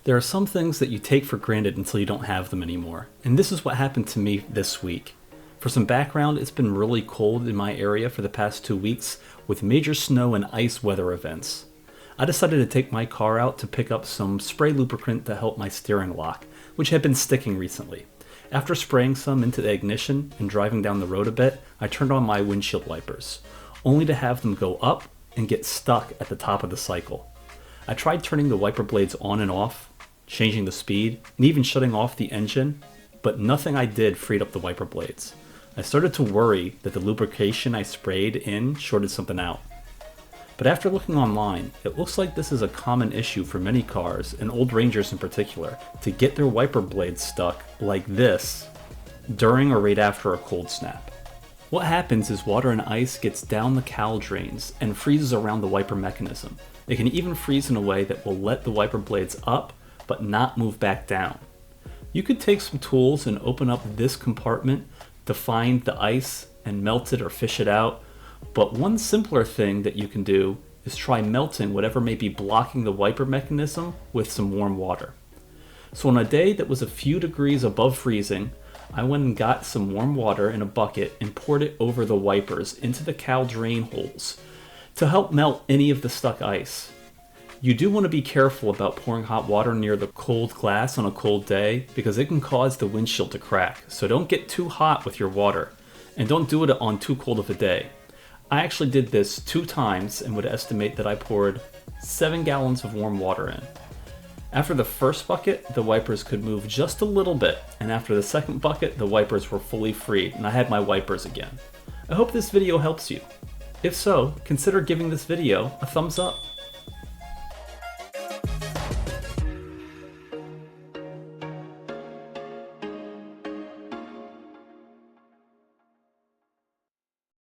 There are some things that you take for granted until you don't have them anymore, and this is what happened to me this week. For some background, it's been really cold in my area for the past 2 weeks with major snow and ice weather events. I decided to take my car out to pick up some spray lubricant to help my steering lock, which had been sticking recently. After spraying some into the ignition and driving down the road a bit, I turned on my windshield wipers, only to have them go up and get stuck at the top of the cycle. I tried turning the wiper blades on and off, changing the speed, and even shutting off the engine, but nothing I did freed up the wiper blades. I started to worry that the lubrication I sprayed in shorted something out. But after looking online, it looks like this is a common issue for many cars, and old Rangers in particular, to get their wiper blades stuck like this during or right after a cold snap. What happens is water and ice gets down the cowl drains and freezes around the wiper mechanism. It can even freeze in a way that will let the wiper blades up but not move back down. You could take some tools and open up this compartment to find the ice and melt it or fish it out, but one simpler thing that you can do is try melting whatever may be blocking the wiper mechanism with some warm water. So on a day that was a few degrees above freezing, I went and got some warm water in a bucket and poured it over the wipers into the cowl drain holes to help melt any of the stuck ice. You do want to be careful about pouring hot water near the cold glass on a cold day because it can cause the windshield to crack, so don't get too hot with your water, and don't do it on too cold of a day. I actually did this 2 times and would estimate that I poured 7 gallons of warm water in. After the first bucket, the wipers could move just a little bit, and after the second bucket, the wipers were fully freed, and I had my wipers again. I hope this video helps you. If so, consider giving this video a thumbs up.